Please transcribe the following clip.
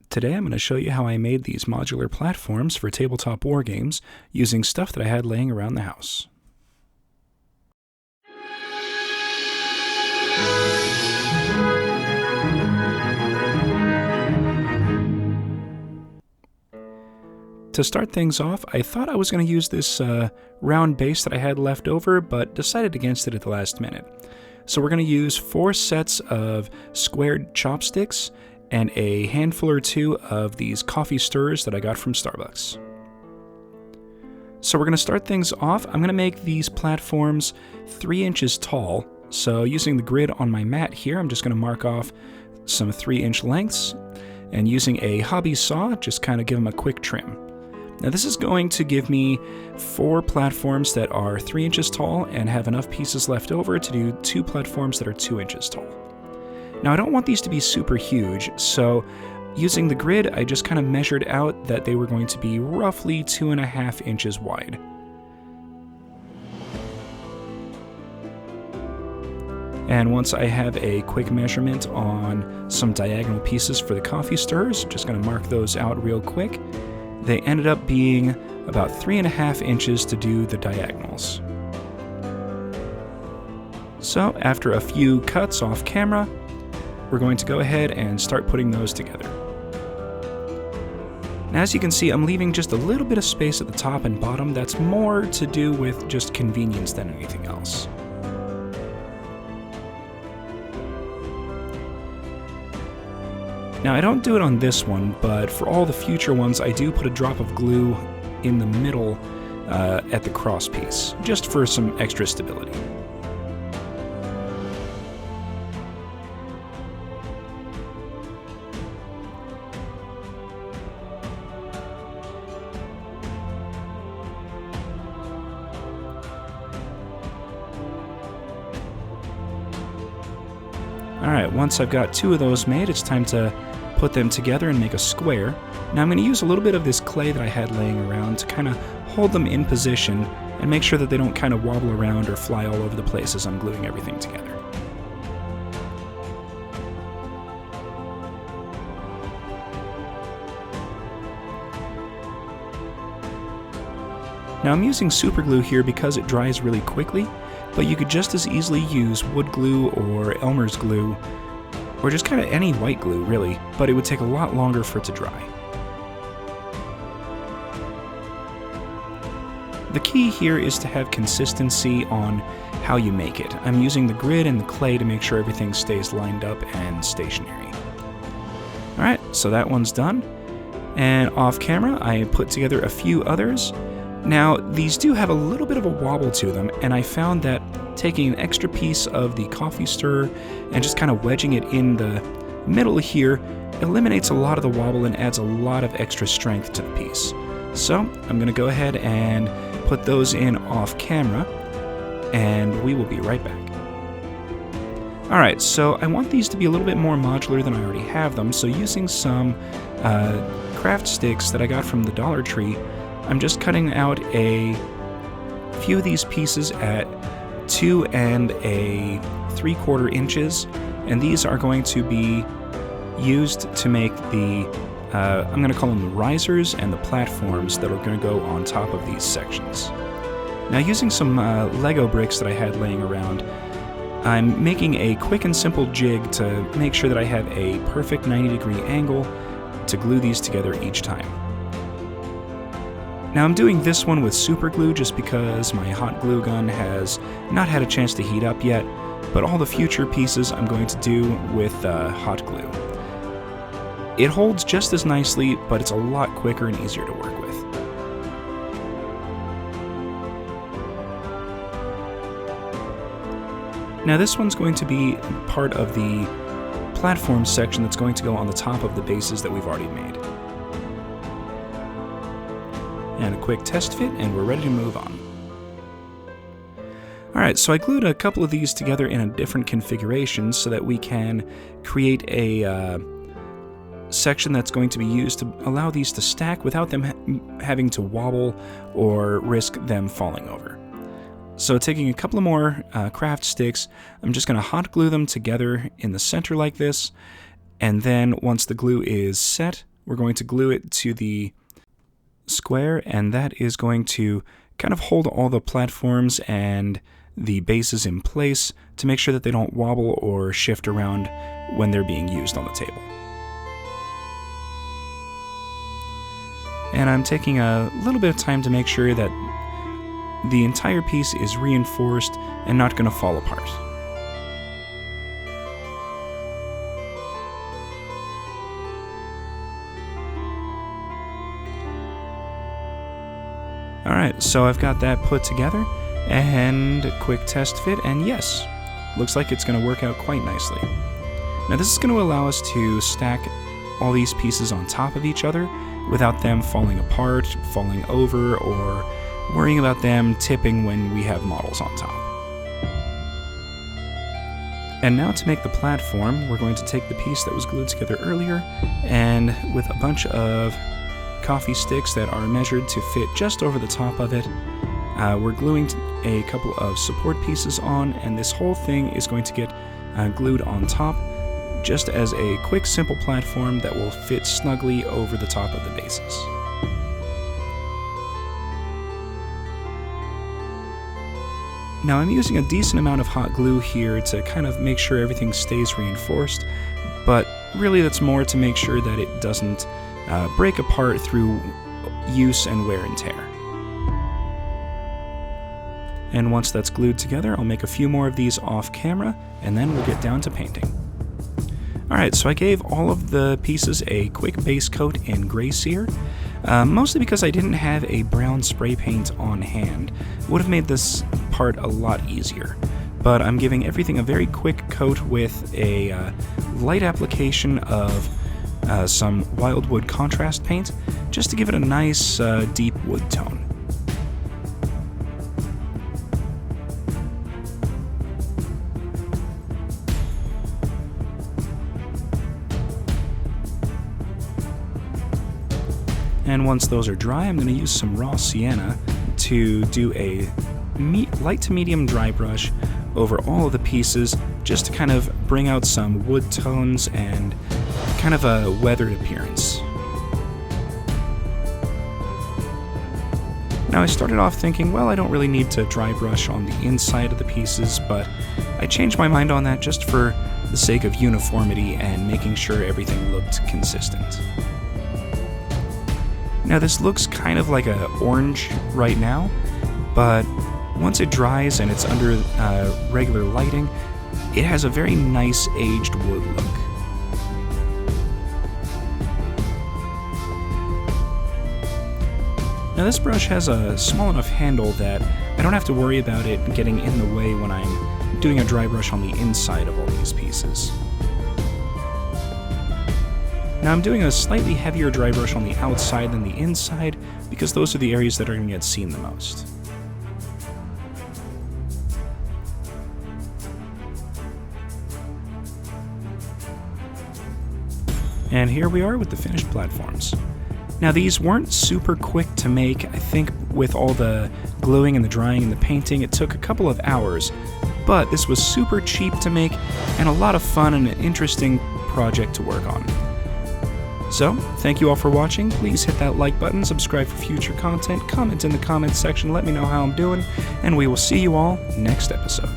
Today I'm going to show you how I made these modular platforms for tabletop wargames using stuff that I had laying around the house. To start things off, I thought I was going to use this round base that I had left over, but decided against it at the last minute. So we're going to use 4 sets of squared chopsticks and a handful or 2 of these coffee stirrers that I got from Starbucks. So we're going to start things off. I'm going to make these platforms 3 inches tall. So using the grid on my mat here, I'm just going to mark off some 3-inch lengths, and using a hobby saw, just kind of give them a quick trim. Now this is going to give me 4 platforms that are 3 inches tall and have enough pieces left over to do 2 platforms that are 2 inches tall. Now I don't want these to be super huge, so using the grid I just kind of measured out that they were going to be roughly 2.5 inches wide. And once I have a quick measurement on some diagonal pieces for the coffee stirrers, just going to mark those out real quick. They ended up being about 3.5 inches to do the diagonals. So after a few cuts off camera, we're going to go ahead and start putting those together. Now as you can see, I'm leaving just a little bit of space at the top and bottom. That's more to do with just convenience than anything else. Now I don't do it on this one, but for all the future ones I do put a drop of glue in the middle at the cross piece, just for some extra stability. Alright, once I've got 2 of those made, it's time to put them together and make a square. Now I'm going to use a little bit of this clay that I had laying around to kind of hold them in position and make sure that they don't kind of wobble around or fly all over the place as I'm gluing everything together. Now I'm using super glue here because it dries really quickly, but you could just as easily use wood glue or Elmer's glue, or just kind of any white glue really, but it would take a lot longer for it to dry. The key here is to have consistency on how you make it. I'm using the grid and the clay to make sure everything stays lined up and stationary. Alright, so that one's done. And off camera, I put together a few others. Now, these do have a little bit of a wobble to them, and I found that taking an extra piece of the coffee stirrer and just kind of wedging it in the middle here eliminates a lot of the wobble and adds a lot of extra strength to the piece. So, I'm going to go ahead and put those in off camera, and we will be right back. Alright, so I want these to be a little bit more modular than I already have them, so using some craft sticks that I got from the Dollar Tree, I'm just cutting out a few of these pieces at 2 3/4 inches, and these are going to be used to make the, I'm going to call them the risers and the platforms that are going to go on top of these sections. Now using some Lego bricks that I had laying around, I'm making a quick and simple jig to make sure that I have a perfect 90-degree angle to glue these together each time. Now I'm doing this one with super glue just because my hot glue gun has not had a chance to heat up yet, but all the future pieces I'm going to do with hot glue. It holds just as nicely, but it's a lot quicker and easier to work with. Now this one's going to be part of the platform section that's going to go on the top of the bases that we've already made. And a quick test fit, and we're ready to move on. Alright, so I glued a couple of these together in a different configuration so that we can create a section that's going to be used to allow these to stack without them having to wobble or risk them falling over. So taking a couple of more craft sticks, I'm just going to hot glue them together in the center like this, and then once the glue is set, we're going to glue it to the square, and that is going to kind of hold all the platforms and the bases in place to make sure that they don't wobble or shift around when they're being used on the table. And I'm taking a little bit of time to make sure that the entire piece is reinforced and not going to fall apart. Alright, so I've got that put together, and a quick test fit, and yes, looks like it's going to work out quite nicely. Now this is going to allow us to stack all these pieces on top of each other without them falling apart, falling over, or worrying about them tipping when we have models on top. And now to make the platform, we're going to take the piece that was glued together earlier, and with a bunch of coffee sticks that are measured to fit just over the top of it, we're gluing a couple of support pieces on, and this whole thing is going to get glued on top, just as a quick, simple platform that will fit snugly over the top of the bases. Now I'm using a decent amount of hot glue here to kind of make sure everything stays reinforced, but really that's more to make sure that it doesn't break apart through use and wear and tear. And once that's glued together, I'll make a few more of these off camera, and then we'll get down to painting. Alright, so I gave all of the pieces a quick base coat in gray cere, mostly because I didn't have a brown spray paint on hand. It would have made this part a lot easier. But I'm giving everything a very quick coat with a light application of some wildwood contrast paint, just to give it a nice deep wood tone. And once those are dry, I'm going to use some raw sienna to do a light to medium dry brush over all of the pieces, just to kind of bring out some wood tones and kind of a weathered appearance. Now I started off thinking, well, I don't really need to dry brush on the inside of the pieces, but I changed my mind on that just for the sake of uniformity and making sure everything looked consistent. Now this looks kind of like an orange right now, but once it dries and it's under regular lighting, it has a very nice aged wood look. Now this brush has a small enough handle that I don't have to worry about it getting in the way when I'm doing a dry brush on the inside of all these pieces. Now I'm doing a slightly heavier dry brush on the outside than the inside, because those are the areas that are going to get seen the most. And here we are with the finished platforms. Now these weren't super quick to make. I think with all the gluing and the drying and the painting, it took a couple of hours, but this was super cheap to make and a lot of fun and an interesting project to work on. So, thank you all for watching. Please hit that like button, subscribe for future content, comment in the comments section, let me know how I'm doing, and we will see you all next episode.